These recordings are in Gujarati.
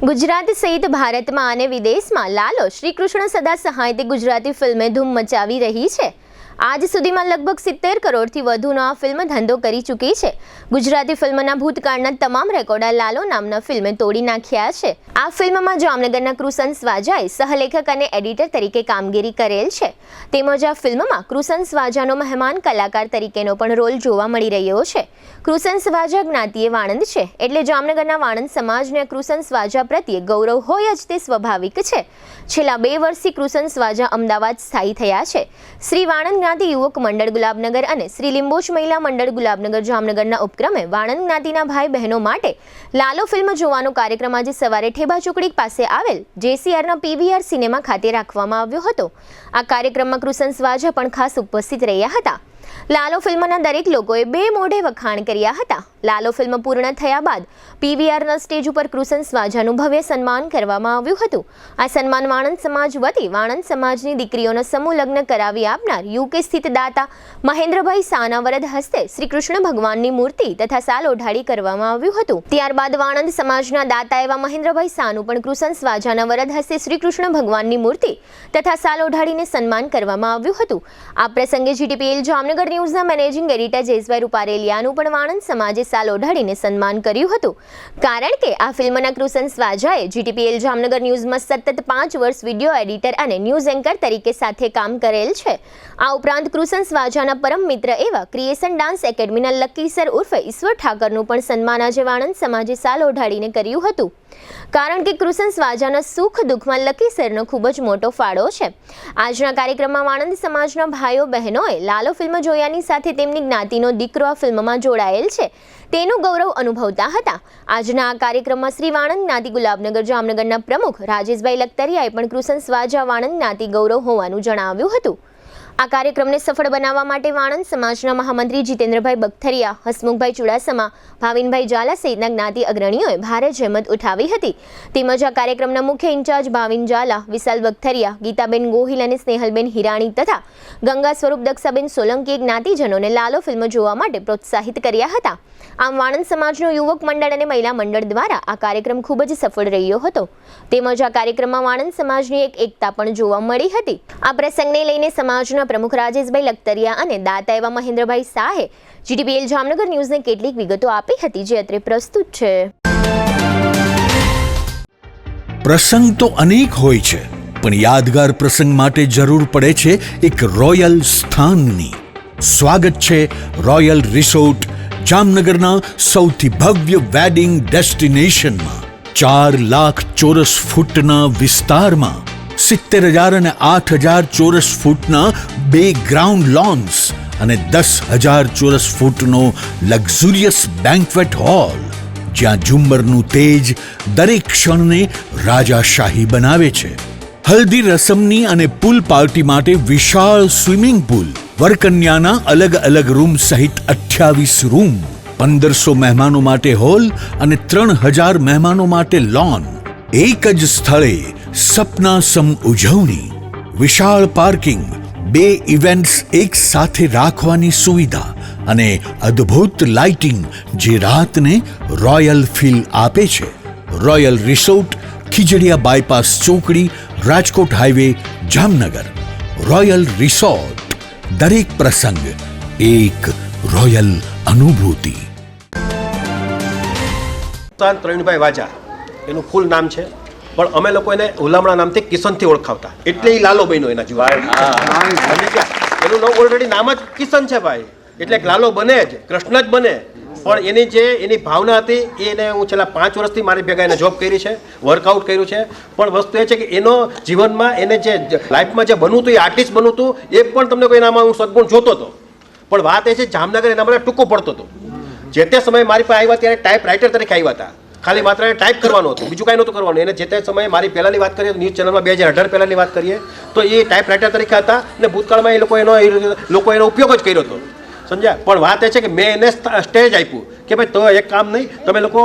ગુજરાત સહિત ભારતમાં અને વિદેશમાં લાલો શ્રી કૃષ્ણ સદા સહાયથી ગુજરાતી ફિલ્મે ધૂમ મચાવી રહી છે। આજ સુધીમાં લગભગ 70 કરોડથી વધુનો આ ફિલ્મ ધંધો કરી ચૂકી છે। ગુજરાતી ફિલ્મના ભૂતકાળના તમામ રેકોર્ડ લાલો નામના ફિલ્મે તોડી નાખ્યા છે। આ ફિલ્મમાં જામનગરના કૃષણ સ્વાજાએ સહલેખક અને એડિટર તરીકે કામગીરી કરેલ છે। તેમજ આ ફિલ્મમાં કૃષણ સ્વાજાનો મહેમાન કલાકાર તરીકેનો પણ રોલ જોવા મળી રહ્યો છે। કૃષણ સ્વાજા જ્ઞાતિએ વાણંદ છે, એટલે જામનગરના વાણંદ સમાજને કૃષણ સ્વાજા પ્રત્યે ગૌરવ હોય જ તે સ્વાભાવિક છે। છેલ્લા 2 વર્ષથી કૃષણ સ્વાજા અમદાવાદ સ્થાયી થયા છે। શ્રી વાણંદ જ્ઞાતિ યુવક મંડળ ગુલાબનગર અને શ્રી લીંબોચ મહિલા મંડળ ગુલાબનગર જામનગરના ઉપક્રમે વાણંદ જ્ઞાતિના ભાઈ બહેનો માટે લાલો ફિલ્મ જોવાનો કાર્યક્રમ આજે સવારે ઠેબા ચોકડી પાસે આવેલ JCRના PVR સિનેમા ખાતે રાખવામાં આવ્યો હતો। આ કાર્યક્રમમાં કૃષણ સ્વાજા પણ ખાસ ઉપસ્થિત રહ્યા હતા। લાલો ફિલ્મના દરેક લોકોએ બે મોઢે વખાણ કર્યા હતા। લાલો ફિલ્મ પૂર્ણ થયા બાદ PVRના સ્ટેજ ઉપર કૃષણ સ્વાજાનું ભવ્ય સન્માન કરવામાં આવ્યું હતું। આ સન્માન વાણંદ સમાજ વતી વાણંદ સમાજની દીકરીઓનો સમૂહ લગ્ન કરાવી આપનાર UK સ્થિત દાતા મહેન્દ્રભાઈ શાહના વરદ હસ્તે શ્રી કૃષ્ણ ભગવાનની મૂર્તિ તથા સાલ ઓઢાડી કરવામાં આવ્યું હતું। ત્યારબાદ વાણંદ સમાજના દાતા એવા મહેન્દ્રભાઈ શાહનું પણ કૃષણ સ્વાજાના વરદ હસ્તે શ્રી કૃષ્ણ ભગવાનની મૂર્તિ તથા સાલ ઓઢાડીને સન્માન કરવામાં આવ્યું હતું। આ પ્રસંગે GTPL જામનગર ન્યૂઝના મેનેજિંગ એડિટર જયેશભાઈ રૂપારેલિયાનું પણ વાણંદ સમાજે સાલ ઓઢાડીને સન્માન કર્યું હતું, કારણ કે આ ફિલ્મના કૃષણ સ્વાજાએ GTPL જામનગર ન્યૂઝમાં સતત 5 વર્ષ વિડીયો એડિટર અને ન્યૂઝ એન્કર તરીકે સાથે કામ કરેલ છે। આ ઉપરાંત કૃષણ સ્વાજાના પરમ મિત્ર એવા ક્રિએશન ડાન્સ એકેડમીના લકી સર ઉર્ફે ઈશ્વર ઠાકરનું પણ સન્માન આજે વાણંદ સમાજે સાલ ઓઢાડીને કર્યું હતું, કારણ કે કૃષણ સ્વાજાના સુખ દુઃખમાં લકી સરનો ખૂબ જ મોટો ફાળો છે। આજના કાર્યક્રમમાં વાણંદ સમાજના ભાઈઓ બહેનોએ લાલો ફિલ્મ જોયાની સાથે તેમની જ્ઞાતિનો દીકરો આ ફિલ્મમાં જોડાયેલ છે તેનું ગૌરવ અનુભવતા હતા। આજના આ કાર્યક્રમમાં શ્રી વાણંદ જ્ઞાતિ ગુલાબનગર જામનગરના પ્રમુખ રાજેશભાઈ લખતરિયાએ પણ કૃષણ સ્વાજા વાણંદ જ્ઞાતિ ગૌરવ હોવાનું જણાવ્યું હતું। આ કાર્યક્રમને સફળ બનાવવા માટે વાણંદ સમાજના મહામંત્રી જીતેન્દ્રભાઈ બખતરિયા, હસમુખભાઈ ચુડાસમા, ભાવિનભાઈ ઝાલા સહિતના જ્ઞાતિ અગ્રણીઓએ ભારે જહેમત ઉઠાવી હતી। તેમજ આ કાર્યક્રમના મુખ્ય ઇન્ચાર્જ ભાવિન ઝાલા, વિશાલ બખતરિયા, ગીતાબેન ગોહિલ અને સ્નેહલબેન હિરાણી તથા ગંગા સ્વરૂપ દક્ષાબેન સોલંકીએ જ્ઞાતિજનોને લાલો ફિલ્મ જોવા માટે પ્રોત્સાહિત કર્યા હતા। આમ વાણંદ સમાજનું યુવક મંડળ અને મહિલા મંડળ દ્વારા આ કાર્યક્રમ ખૂબ જ સફળ રહ્યો હતો। તેમજ આ કાર્યક્રમમાં વાણંદ સમાજની એકતા પણ જોવા મળી હતી। આ પ્રસંગને લઈને સમાજના પ્રમુખ રાજેશભાઈ લખતરિયા અને દાતા એવા મહેન્દ્રભાઈ શાહે GTPL જામનગર ન્યૂઝને કેટલીક વિગતો આપી હતી, જે અત્રે પ્રસ્તુત છે। પ્રસંગ તો અનેક હોય છે, પણ યાદગાર પ્રસંગ માટે જરૂર પડે છે એક રોયલ સ્થાનની। સ્વાગત છે રોયલ રિસોર્ટ જામનગરના સૌથી ભવ્ય વેડિંગ ડેસ્ટિનેશનમાં। 4 લાખ ચોરસ ફૂટના વિસ્તારમાં 70,000 અને 8,000 ચોરસ ફૂટના 2 ગ્રાઉન્ડ લોન્સ અને 10,000 ચોરસ ફૂટનો લક્ઝુરિયસ બેન્ક્વેટ હોલ, જ્યાં ઝુમ્મરનું તેજ દરેક ક્ષણને રાજાશાહી બનાવે છે। હલ્દી રસમની અને પૂલ પાર્ટી માટે વિશાળ સ્વિમિંગ પૂલ, વરકન્યાના અલગ અલગ રૂમ સહિત 28 રૂમ, 1500 મહેમાનો માટે હોલ અને 3000 મહેમાનો માટે લોન। એક જ સ્થળે સપનાસમ ઉજવણી, વિશાળ પાર્કિંગ, 2 ઇવેન્ટ્સ એક સાથે રાખવાની સુવિધા અને અદ્ભુત લાઇટિંગ, જે રાતને રોયલ ફીલ આપે છે। રોયલ રિસોર્ટ, ખીજડીયા બાયપાસ ચોકડી, Rajkot highway, Jamnagar. Royal resort, દરેક પ્રસંગ એક રોયલ અનુભૂતિ। ત્રણભાઈ વાજા એનું ફૂલ નામ છે, પણ અમે લોકો એને હુલામણા નામથી કિશનથી ઓળખાવતા, એટલે એ લાલો બન્યો એના જેવો। એનું નામ ઓલરેડી નામ જ કિશન છે ભાઈ, એટલે લાલો બને જ, કૃષ્ણ જ બને। પણ એની ભાવના હતી એને હું છેલ્લા 5 વર્ષથી મારી ભેગા એને જોબ કરી છે, વર્કઆઉટ કર્યું છે। પણ વસ્તુ એ છે કે એનો જીવનમાં એને જે લાઈફમાં જે બનવું હતું, એ આર્ટિસ્ટ બનવું હતું, એ પણ તમને કોઈ એનામાં હું સદગુણ જોતો હતો। પણ વાત એ છે જામનગર એના માટે ટૂંકો પડતો હતો। જે તે સમયે મારી પાસે આવ્યા ત્યારે ટાઈપ રાઇટર તરીકે આવ્યા હતા, ખાલી માત્ર ટાઈપ કરવાનું હતું, બીજું કાંઈ નહોતું કરવાનું। એને જે તે સમયે મારી પહેલાંની વાત કરીએ, ન્યૂઝ ચેનલમાં 2018 પહેલાંની વાત કરીએ તો એ ટાઈપ રાઇટર તરીકે હતા, અને ભૂતકાળમાં એ લોકો એનો ઉપયોગ જ કર્યો હતો, સમજ્યા। પણ વાત એ છે કે મેં એને સ્ટેજ આપ્યું કે ભાઈ તો એક કામ નહીં, તમે લોકો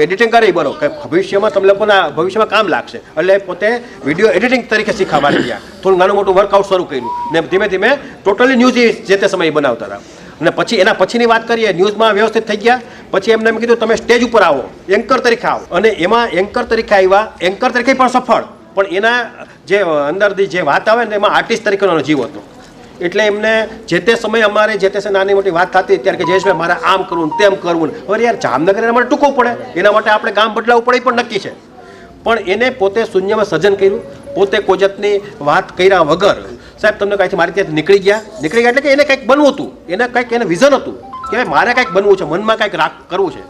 એડિટિંગ કરી બરો કે ભવિષ્યમાં તમે લોકોના ભવિષ્યમાં કામ લાગશે, એટલે પોતે વિડીયો એડિટિંગ તરીકે શીખવા માટે ગયા। થોડું નાનું મોટું વર્કઆઉટ શરૂ કર્યું ને ધીમે ધીમે ટોટલી ન્યૂઝ જે તે સમયે બનાવતા હતા। અને પછી એના પછીની વાત કરીએ, ન્યૂઝમાં વ્યવસ્થિત થઈ ગયા। પછી એમને એમ કીધું તમે સ્ટેજ ઉપર આવો, એન્કર તરીકે આવો, અને એમાં એન્કર તરીકે આવ્યા. એન્કર તરીકે પણ સફળ, પણ એના જે અંદરથી જે વાત આવે ને એમાં આર્ટિસ્ટ તરીકેનો જીવ હતો. એટલે એમને જે તે સમયે અમારે જે તે નાની મોટી વાત થતી ત્યારે કે જયેશભાઈ મારે આમ કરવું ને તેમ કરવું ને, અરે યાર જામનગર એના માટે ટૂંકવું પડે, એના માટે આપણે ગામ બદલાવવું પડે એ પણ નક્કી છે. પણ એને પોતે શૂન્યમાં સર્જન કર્યું, પોતે કોઈ જાતની વાત કર્યા વગર સાહેબ તમને કાંઈથી મારી ત્યાંથી નીકળી ગયા એટલે કે એને કંઈક બનવું હતું, એને કંઈક એને વિઝન હતું કે મારે કંઈક બનવું છે, મનમાં કંઈક કરવું છે.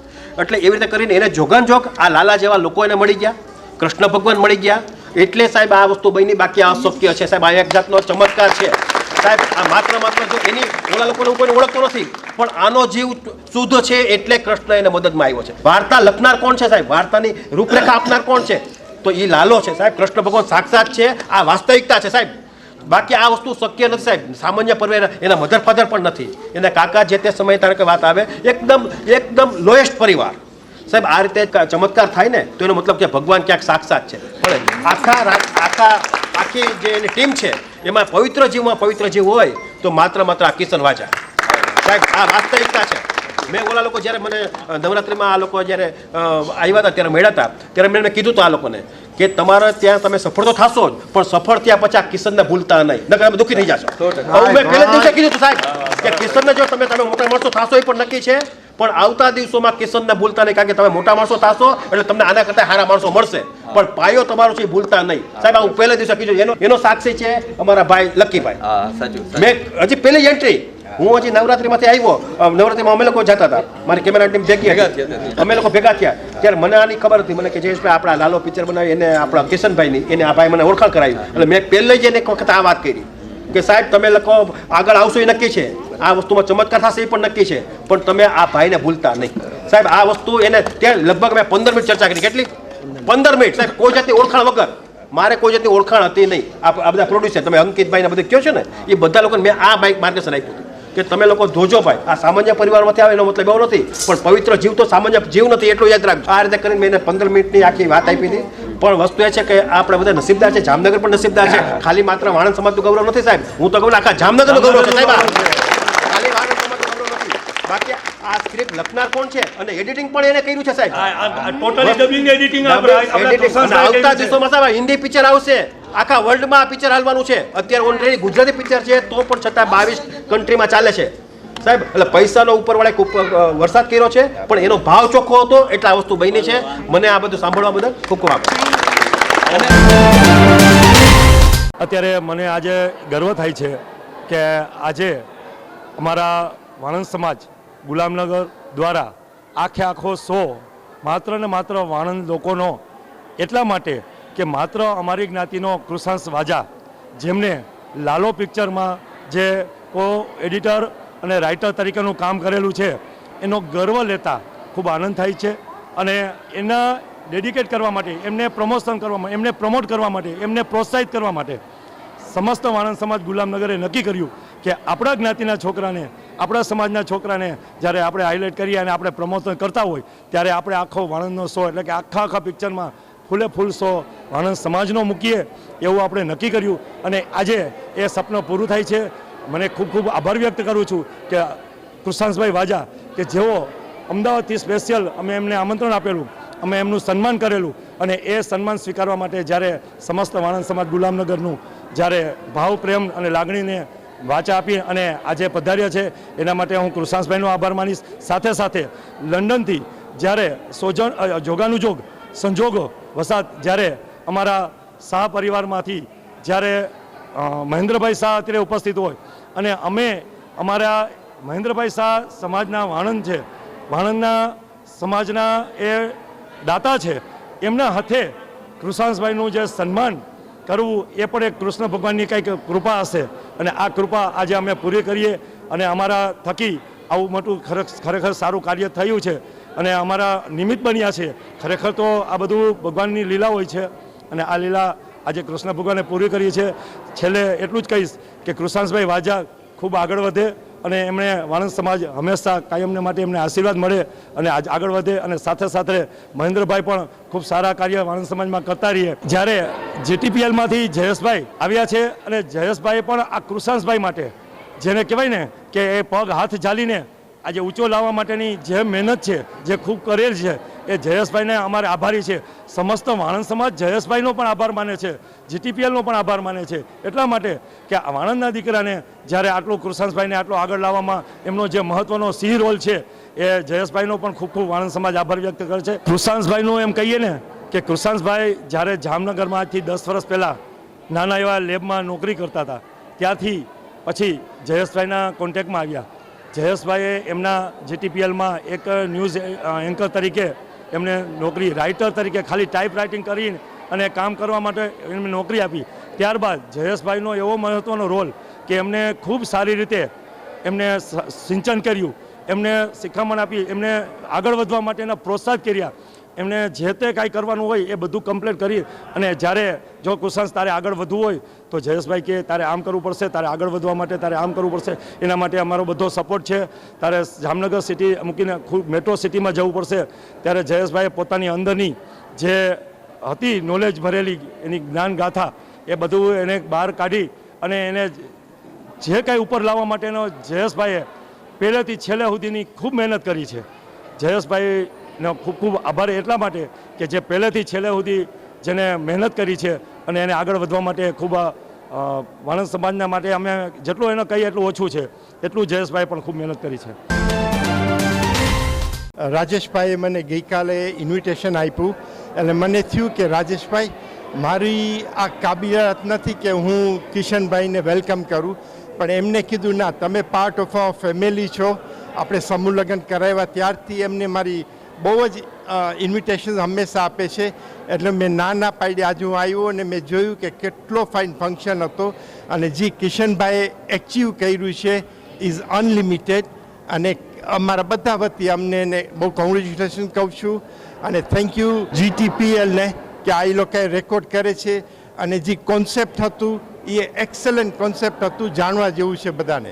એટલે એવી રીતે કરીને એને જોગાનજોગ આ લાલા જેવા લોકો એને મળી ગયા, કૃષ્ણ ભગવાન મળી ગયા. એટલે સાહેબ આ વસ્તુ બની, બાકી આ અશક્ય છે સાહેબ, આ એક જાતનો ચમત્કાર છે સાહેબ. આ માત્ર જો એની ઓલા લોકોને કોઈને ઓળખતો નથી, પણ આનો જીવ શુદ્ધ છે એટલે કૃષ્ણ એને મદદમાં આવ્યો છે. વાર્તા લખનાર કોણ છે સાહેબ, વાર્તાની રૂપરેખા આપનાર કોણ છે, તો એ લાલો છે સાહેબ. કૃષ્ણ ભગવાન સાક્ષાત છે, આ વાસ્તવિકતા છે સાહેબ. બાકી આ વસ્તુ શક્ય નથી સાહેબ. સામાન્ય પરિવાર, એના મધર ફાધર પણ નથી, એના કાકા જે તે સમયે તારે વાત આવે એકદમ લોએસ્ટ પરિવાર સાહેબ. આ રીતે ચમત્કાર થાય ને તો એનો મતલબ કે ભગવાન ક્યાંક સાક્ષાત છે. પણ આખી જે એની ટીમ છે એમાં પવિત્ર જીવ હોય તો માત્ર આ કિશન વાજા સાહેબ. આ વાસ્તવિકતા છે. મેં ઓલા લોકો જ્યારે મને નવરાત્રિમાં આ લોકો જ્યારે આવ્યા હતા ત્યારે મળ્યા હતા ત્યારે મેં એમને કીધું હતું આ લોકોને કે તમારે ત્યાં તમે સફળ તો થશો જ, પણ સફળ થયા પછી આ કિશનને ભૂલતા નહીં, નકર તમે દુઃખી થઈ જશો. મેં પહેલા દિવસે કીધું હતું સાહેબ કે કિશનને જો તમે મોટા માણસો થશો એ પણ નક્કી છે, પણ આવતા દિવસોમાં કિશનને ભૂલતા નહીં, કારણ કે તમે મોટા માણસો થશો એટલે તમને આના કરતા સારા માણસો મળશે, પણ પાયો તમારો છે ભૂલતા નહીં સાહેબ. આ હું પહેલા દિવસે કીધું. એનો સાક્ષી છે અમારા ભાઈ લક્કીભાઈ. મેં હજી પહેલી એન્ટ્રી, હું હજી નવરાત્રીમાંથી આવ્યો, નવરાત્રીમાં અમે લોકો જતા હતા, મારી કેમેરા ટીમ ભેગી અમે લોકો ભેગા થયા ત્યારે મને આની ખબર હતી. મને કે જયેશભાઈ આપણા લાલો પિક્ચર બનાવી, એને આપણા કિશનભાઈની એને આ ભાઈ મને ઓળખાણ કરાવી. એટલે મેં પહેલે જ એને એક વખત આ વાત કરી કે સાહેબ તમે લોકો આગળ આવશો એ નક્કી છે, આ વસ્તુમાં ચમત્કાર થશે એ પણ નક્કી છે, પણ તમે આ ભાઈને ભૂલતા નહીં સાહેબ. આ વસ્તુ એને ત્યાં લગભગ મેં 15 મિનિટ ચર્ચા કરી. કેટલી? 15 મિનિટ સાહેબ. કોઈ જાતની ઓળખાણ વગર, મારે કોઈ જાતની ઓળખાણ હતી નહીં. આ બધા પ્રોડ્યુસર તમે અંકિતભાઈ ને બધું કહો છો ને, એ બધા લોકોને મેં આ બાઇક માર્ગદર્શન આપ્યું હતું કે તમે લોકો જોજો ભાઈ, આ સામાન્ય પરિવારમાંથી આવે એનો મતલબ એવો નથી, પણ પવિત્ર જીવ તો સામાન્ય જીવ નથી એટલું યાદ રાખજો. આ રીતે કરીને મેં એને 15 મિનિટની આખી વાત આપી હતી. પણ વસ્તુ એ છે કે આપણે બધા નસીબદાર છે, જામનગર પણ નસીબદાર છે. ખાલી માત્ર વાણંદ સમાજનું ગૌરવ નથી સાહેબ, હું તો કહું આખા જામનગરનું ગૌરવ છે સાહેબ. ખાલી વાણંદ સમાજનું ગૌરવ નથી. બાકી આ સ્ક્રિપ્ટ લખનાર કોણ છે અને એડિટિંગ પણ એને કર્યું છે સાહેબ. ટોટલી ડબિંગ એડિટિંગ આવતા દિવસોમાં સાહેબ હિન્દી પિક્ચર આવશે, આખા વર્લ્ડમાં આ પિક્ચર હાલવાનું છે. અત્યારે ઓલરેડી ગુજરાતી પિક્ચર છે તો પણ છતાં 22 કન્ટ્રીમાં ચાલે છે સાહેબ. એટલે પૈસાનો ઉપરવાળા વરસાદ કર્યો છે, પણ એનો ભાવ ચોખ્ખો હતો એટલે આ વસ્તુ બની છે. મને આ બધું સાંભળવા બદલ ખૂબ ખૂબ આભાર. અત્યારે મને આજે ગર્વ થાય છે કે આજે અમારા વાણંદ સમાજ ગુલામનગર દ્વારા આખો શો માત્ર ને માત્ર વાણંદ લોકોનો એટલા માટે કે માત્ર અમારી જ્ઞાતિનો કૃષાંશ વાજા, જેમને લાલો પિક્ચરમાં જે કો એડિટર અને રાઇટર તરીકેનું કામ કરેલું છે, એનો ગર્વ લેતા ખૂબ આનંદ થાય છે. અને એના ડેડિકેટ કરવા માટે, એમને પ્રમોશન કરવા માટે, એમને પ્રમોટ કરવા માટે, એમને પ્રોત્સાહિત કરવા માટે સમસ્ત વાણંદ સમાજ ગુલામનગરે નક્કી કર્યું કે આપણા જ્ઞાતિના છોકરાને, આપણા સમાજના છોકરાને જ્યારે આપણે હાઇલાઇટ કરીએ અને આપણે પ્રમોશન કરતા હોય ત્યારે આપણે આખો વાણંદનો શો એટલે કે આખા પિક્ચરમાં ફૂલ શો વાણંદ સમાજનો મૂકીએ એવું આપણે નક્કી કર્યું. અને આજે એ સપનું પૂરું થાય છે. મને ખૂબ આભાર વ્યક્ત કરું છું કે કૃષાંશભાઈ વાજા કે જેઓ અમદાવાદથી સ્પેશિયલ અમે એમને આમંત્રણ આપેલું, અમે એમનું સન્માન કરેલું, અને એ સન્માન સ્વીકારવા માટે જ્યારે સમસ્ત વાણંદ સમાજ ગુલામનગરનું જ્યારે ભાવ પ્રેમ અને લાગણીને વાચા આપી અને આજે પધાર્યા છે એના માટે હું કૃષાંશભાઈનો આભાર માનીશ. સાથે લંડનથી જ્યારે જોગાનુજોગ સંજોગો વસાત જ્યારે અમારા શાહ પરિવારમાંથી જ્યારે મહેન્દ્રભાઈ શાહ અત્યારે ઉપસ્થિત હોય અને અમે અમારા મહેન્દ્રભાઈ શાહ સમાજના વાણંદ છે, વાણંદના સમાજના એ દાતા છે, એમના હાથે કૃષાંશભાઈનું જે સન્માન કરવું એ પણ એક કૃષ્ણ ભગવાનની કંઈક કૃપા હશે. અને આ કૃપા આજે અમે પૂરી કરીએ અને અમારા થકી આવું મોટું ખરેખર સારું કાર્ય થયું છે અને અમારા નિમિત્ત બન્યા છે. ખરેખર તો આ બધું ભગવાનની લીલા હોય છે અને આ લીલા આજે કૃષ્ણ ભગવાને પૂરી કરી છે. છેલ્લે એટલું જ કહીશ કે કૃષાંશભાઈ વાજા ખૂબ આગળ વધે અને એમણે વાણંદ સમાજ હંમેશા કાયમને માટે એમને આશીર્વાદ મળે અને આજ આગળ વધે. અને સાથે મહેન્દ્રભાઈ પણ ખૂબ સારા કાર્ય વાણંદ સમાજમાં કરતા રહીએ. જ્યારે જીટીપીએલમાંથી જયેશભાઈ આવ્યા છે અને જયેશભાઈ પણ આ કૃષાંશભાઈ માટે, જેને કહેવાય ને કે એ પગ હાથ ઝાલીને આજે ઊંચો લાવવા માટેની જે મહેનત છે, જે ખૂબ કરેલ છે, એ જયેશભાઈને અમારે આભારી છે. સમસ્ત વાણંદ સમાજ જયેશભાઈનો પણ આભાર માને છે, જીટીપીએલનો પણ આભાર માને છે. એટલા માટે કે આ વાણંદના દીકરાને જ્યારે આટલું કૃષાંશભાઈને આટલો આગળ લાવવામાં એમનો જે મહત્વનો સિંહ રોલ છે, એ જયેશભાઈનો પણ ખૂબ ખૂબ વાણંદ સમાજ આભાર વ્યક્ત કરે છે. કૃષાંશભાઈનું એમ કહીએ ને કે કૃષાંશભાઈ જ્યારે જામનગરમાં આજથી 10 વર્ષ પહેલાં નાના એવા લેબમાં નોકરી કરતા હતા, ત્યાંથી પછી જયેશભાઈના કોન્ટેક્ટમાં આવ્યા. જયેશભાઈએ એમના જીટીપીએલમાં એક ન્યૂઝ એન્કર તરીકે એમને નોકરી, રાઇટર તરીકે ખાલી ટાઈપ રાઇટિંગ કરીને અને કામ કરવા માટે એમને નોકરી આપી. ત્યારબાદ જયેશભાઈનો એવો મહત્ત્વનો રોલ કે એમને ખૂબ સારી રીતે એમને સિંચન કર્યું, એમને શિખામણ આપી, એમને આગળ વધવા માટેના પ્રોત્સાહિત કર્યા. એમને જે તે કાંઈ કરવાનું હોય એ બધું કમ્પ્લીટ કરી અને જ્યારે જો કૃષાંશ તારે આગળ વધવું હોય તો જયેશભાઈ કે તારે આમ કરવું પડશે, તારે આગળ વધવા માટે તારે આમ કરવું પડશે, એના માટે અમારો બધો સપોર્ટ છે. તારે જામનગર સિટી મૂકીને ખૂબ મેટ્રો સિટીમાં જવું પડશે. ત્યારે જયેશભાઈએ પોતાની અંદરની જે હતી નોલેજ ભરેલી એની જ્ઞાન ગાથા એ બધું એને બહાર કાઢી અને એને જે કાંઈ ઉપર લાવવા માટેનો જયેશભાઈએ પહેલેથી છેલ્લે સુધીની ખૂબ મહેનત કરી છે. જયેશભાઈનો ખૂબ ખૂબ આભાર એટલા માટે કે જે પહેલેથી છેલ્લે સુધી જેને મહેનત કરી છે અને એને આગળ વધવા માટે ખૂબ વાણંદ સમાજના માટે અમે જેટલું એને કહીએ એટલું ઓછું છે, એટલું જયેશભાઈ પણ ખૂબ મહેનત કરી છે. રાજેશભાઈએ મને ગઈકાલે ઇન્વિટેશન આપ્યું એટલે મને થયું કે રાજેશભાઈ, મારી આ કાબિલિયત નથી કે હું કિશનભાઈને વેલકમ કરું, પણ એમને કીધું ના, તમે પાર્ટ ઓફ અ ફેમિલી છો. આપણે સમૂહ લગ્ન કરાવ્યા ત્યારથી એમને મારી બહુ જ ઇન્વિટેશન હંમેશા આપે છે. એટલે મેં ના પાડી. આજે હું આવ્યો અને મેં જોયું કે કેટલો ફાઇન ફંક્શન હતો અને જે કિશનભાઈએ એચીવ કર્યું છે ઇઝ અનલિમિટેડ. અને અમારા બધા વતી અમને એને બહુ કોંગ્રેચ્યુલેશન કહું છું અને થેન્ક યુ જીટીપીએલને કે આ લોકોએ રેકોર્ડ કરે છે અને જે કોન્સેપ્ટ હતું એ એક્સલન્ટ કોન્સેપ્ટ હતું, જાણવા જેવું છે બધાને.